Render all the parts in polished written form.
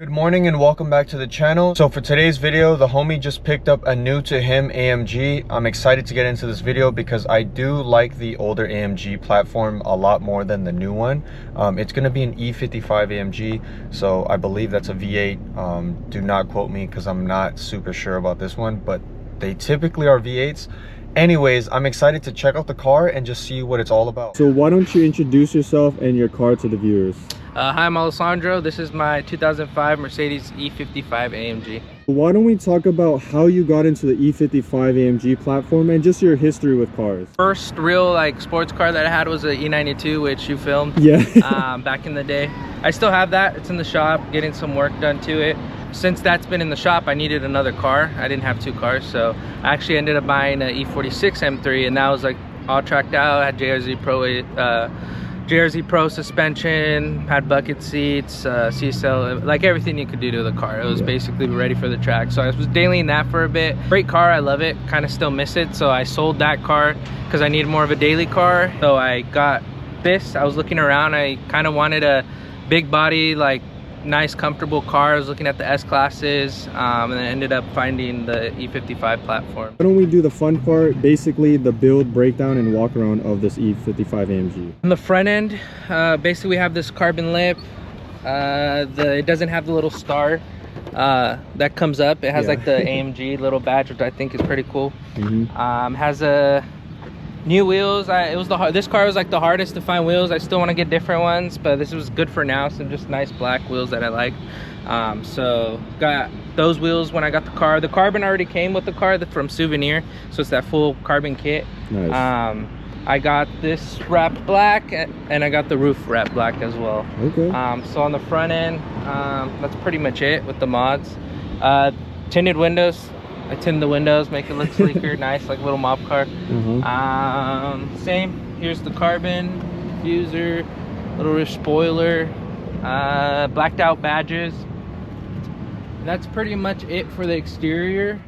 Good morning and welcome back to the channel. So for today's video, the homie just picked up a new to him AMG. I'm excited to get into this video because I do like the older AMG platform a lot more than the new one. It's going to be an E55 AMG, so I believe that's a V8. Do not quote me because I'm not super sure about this one, but they typically are V8s. Anyways, I'm excited to check out the car and just see what it's all about. So why don't you introduce yourself and your car to the viewers? Hi, I'm Alessandro. This is my 2005 Mercedes E55 AMG. Why don't we talk about how you got into the E55 AMG platform and just your history with cars? First real sports car that I had was an E92, which you filmed back in the day. I still have that. It's in the shop, getting some work done to it. Since that's been in the shop, I needed another car. I didn't have two cars, so I actually ended up buying an E46 M3, and that was all tracked out. I had JRZ Pro suspension, had bucket seats, CSL, like everything you could do to the car. It was basically ready for the track. So I was dailying that for a bit. Great car, I love it, kind of still miss it. So I sold that car because I needed more of a daily car. So I got this. I was looking around, I kind of wanted a big body, nice comfortable car. I was looking at the S classes, and then ended up finding the E55 platform. Why don't we do the fun part, basically the build, breakdown, and walk around of this E55 AMG. On the front end, basically we have this carbon lip. It doesn't have the little star that comes up. It has like the AMG little badge, which I think is pretty cool. Has a new wheels. This car was the hardest to find wheels. I still want to get different ones, but this was good for now. Some just nice black wheels that I like. So got those wheels when I got the car. The carbon already came with the car from Souvenir, so it's that full carbon kit. Nice. I got this wrapped black, and I got the roof wrapped black as well. Okay. So on the front end, that's pretty much it with the mods. Tinted windows. I tint the windows, make it look sleeker, nice, like a little mob car. Same, here's the carbon, diffuser, little rear spoiler, blacked out badges. That's pretty much it for the exterior.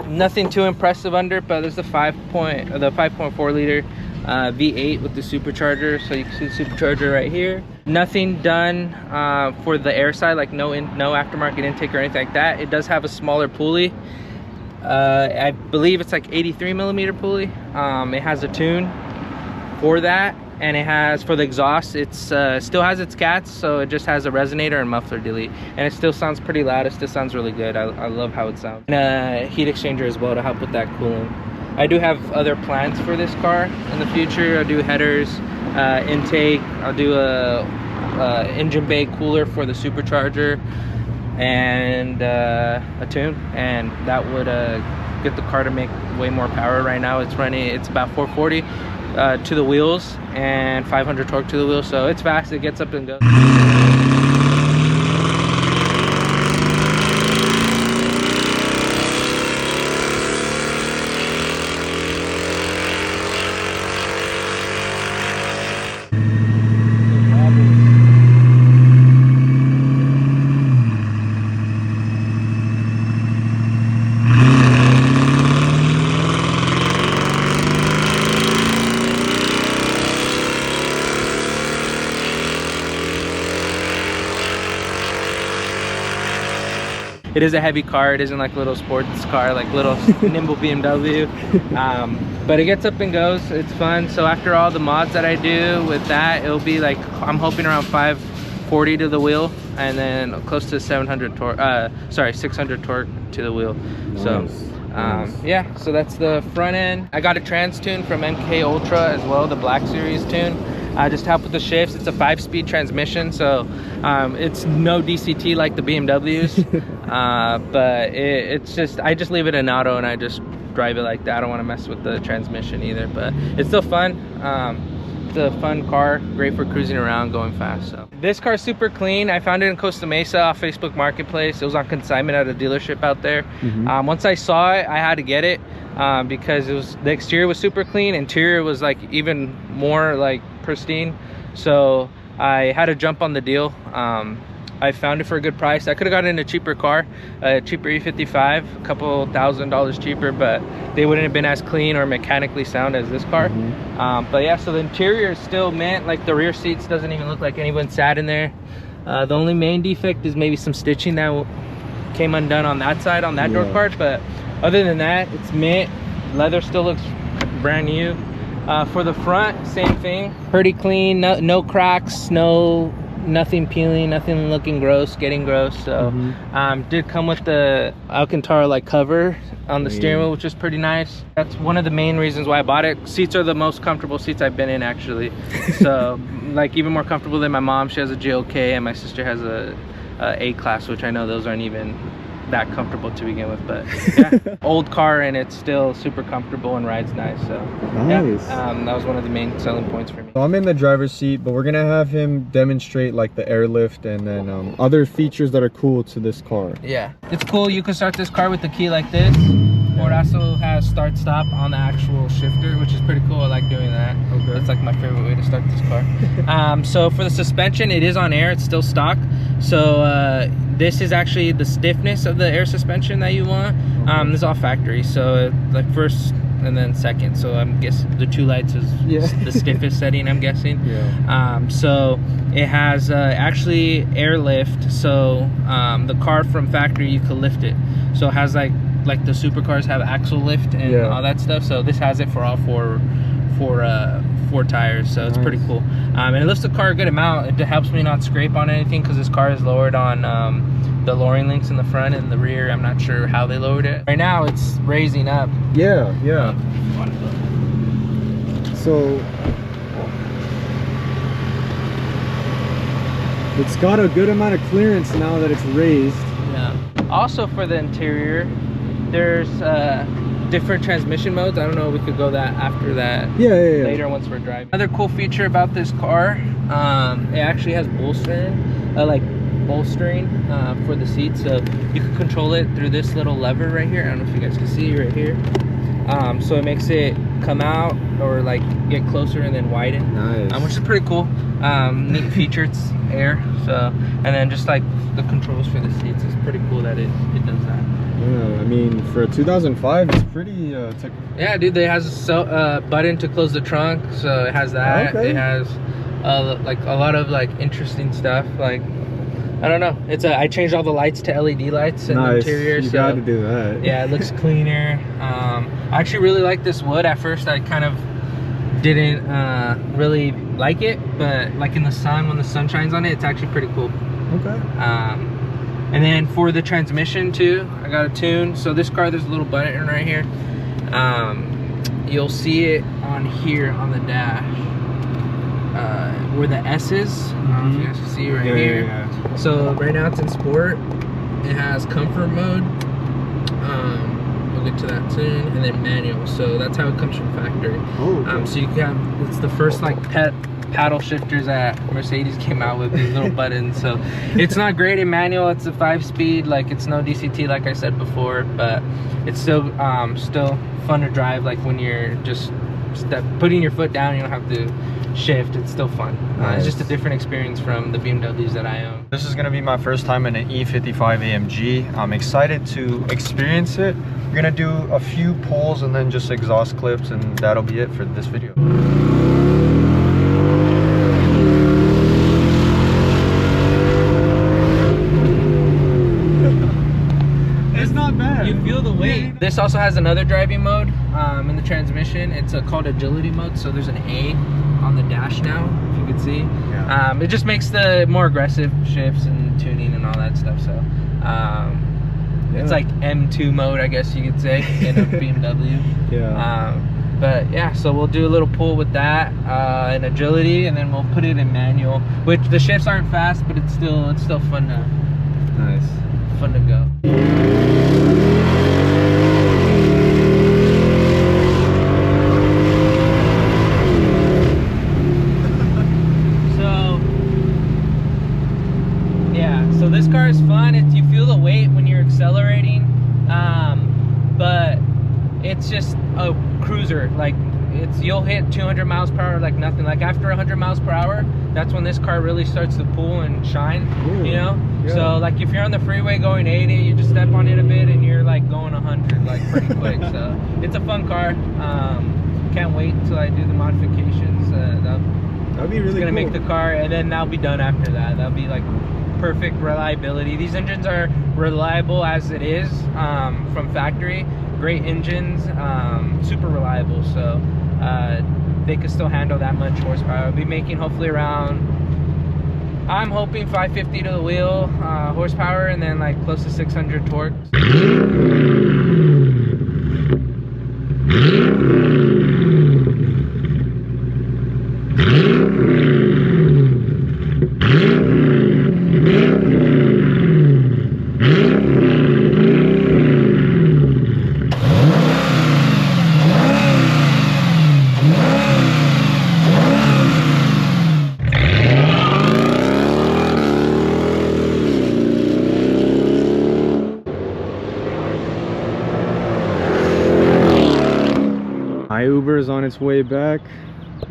Nothing too impressive under, but there's the 5.4 liter V8 with the supercharger. So you can see the supercharger right here. Nothing done for the air side, no aftermarket intake or anything like that. It does have a smaller pulley. I believe it's 83 millimeter pulley. It has a tune for that, and it has, for the exhaust, it's still has its cats, so it just has a resonator and muffler delete, and it still sounds pretty loud. It still sounds really good. I love how it sounds. And a heat exchanger as well to help with that cooling. I do have other plans for this car in the future. I'll do headers, intake. I'll do a engine bay cooler for the supercharger, and a tune, and that would get the car to make way more power. Right now it's about 440 to the wheels and 500 torque to the wheels, so it's fast. It gets up and goes. It is a heavy car. It isn't like a little sports car, like little nimble BMW. But it gets up and goes. It's fun. So after all the mods that I do with that, it'll be I'm hoping around 540 to the wheel, and then close to 600 torque to the wheel. Nice. So yeah, so that's the front end. I got a trans tune from MK Ultra as well, the Black Series tune. Just help with the shifts. It's a 5-speed transmission, so it's no DCT like the BMWs. But it's just, I just leave it in auto and I just drive it like that. I don't want to mess with the transmission either, but it's still fun. It's a fun car, great for cruising around, going fast. So this car's super clean. I found it in Costa Mesa off Facebook Marketplace. It was on consignment at a dealership out there. Once I saw it, I had to get it because the exterior was super clean. Interior was even more pristine, so I had to jump on the deal. I found it for a good price. I could have gotten a cheaper car, a cheaper E55, a couple $1,000s cheaper, but they wouldn't have been as clean or mechanically sound as this car. But yeah, so the interior is still mint. Like the rear seats doesn't even look like anyone sat in there. The only main defect is maybe some stitching that came undone on that side, on that door part, but other than that, it's mint. Leather still looks brand new. For the front, same thing, pretty clean, no cracks, nothing peeling, nothing looking gross, getting gross. So did come with the Alcantara like cover on the steering wheel, which is pretty nice. That's one of the main reasons why I bought it. Seats are the most comfortable seats I've been in, actually. So like even more comfortable than my mom. She has a GLK and my sister has a A-Class, which I know those aren't even that comfortable to begin with, but yeah, old car and it's still super comfortable and rides nice. So nice. Yeah, that was one of the main selling points for me. So I'm in the driver's seat, but we're gonna have him demonstrate like the airlift and then other features that are cool to this car. Yeah, it's cool. You can start this car with the key like this, or it also has start stop on the actual shifter, which is pretty cool. I like doing that. Okay. That's like my favorite way to start this car. So for the suspension, it is on air, it's still stock. So this is actually the stiffness of the air suspension that you want. This is all factory, so like first and then second. So I'm guessing the 2 lights is the stiffest setting, I'm guessing. So it has actually airlift. So the car from factory, you could lift it. So it has like the supercars have axle lift and all that stuff. So this has it for all four tires, so it's pretty cool. And it lifts the car a good amount. It helps me not scrape on anything because this car is lowered on the lowering links in the front and the rear. I'm not sure how they lowered it. Right now it's raising up. So it's got a good amount of clearance now that it's raised. Also for the interior, there's different transmission modes. I don't know, we could go that after that later once we're driving. Another cool feature about this car, it actually has bolstering for the seats, so you can control it through this little lever right here. I don't know if you guys can see right here. So it makes it come out or like get closer and then widen, which is pretty cool. Neat feature. It's air, so, and then just like the controls for the seats is pretty cool that it does that. Yeah, I mean, for a 2005, it's pretty yeah, dude, it has a button to close the trunk, so it has that. It has like a lot of like interesting stuff. Like, I don't know, it's I changed all the lights to LED lights in the interior. You got to do that. Yeah, it looks cleaner. I actually really like this wood. At first I kind of didn't really like it, but like in the sun, when the sun shines on it, it's actually pretty cool. And then for the transmission too, I got a tune. So this car, there's a little button right here. You'll see it on here on the dash, where the S is. I don't know if you guys can see right here. So right now it's in sport. It has comfort mode. We'll get to that soon, and then manual. So that's how it comes from factory. So you can, it's the first like paddle shifters that Mercedes came out with, these little buttons. So it's not great in manual. It's a 5-speed, like it's no DCT like I said before, but it's still fun to drive. Like when you're just putting your foot down, you don't have to shift. It's still fun. It's just a different experience from the BMWs that I own. This is gonna be my first time in an E55 AMG. I'm excited to experience it. We're gonna do a few pulls and then just exhaust clips, and that'll be it for this video. You feel the weight. This also has another driving mode in the transmission. It's called agility mode. So there's an A on the dash now, if you can see. It just makes the more aggressive shifts and tuning and all that stuff. So it's like M2 mode, I guess you could say, in a BMW. But yeah, so we'll do a little pull with that in agility, and then we'll put it in manual. Which the shifts aren't fast, but it's still fun to fun to go. So this car is fun. You feel the weight when you're accelerating, but it's just a cruiser. Like you'll hit 200 miles per hour like nothing. Like after 100 miles per hour, that's when this car really starts to pull and shine. You know. So like if you're on the freeway going 80, you just step on it a bit and you're like going 100 like pretty quick. So it's a fun car. Can't wait until I do the modifications. That'll be really cool. It's gonna make the car, and then that'll be done after that. That'll be like perfect reliability. These engines are reliable as it is from factory. Great engines, super reliable. So they can still handle that much horsepower. I'll be making hopefully around, I'm hoping 550 to the wheel horsepower, and then like close to 600 torque. My Uber is on its way back.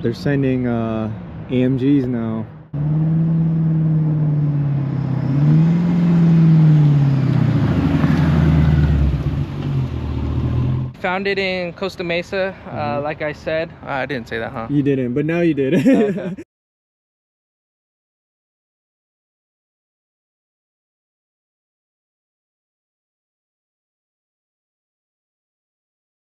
They're sending AMGs now. Found it in Costa Mesa, like I said. I didn't say that, huh? You didn't, but now you did. Okay.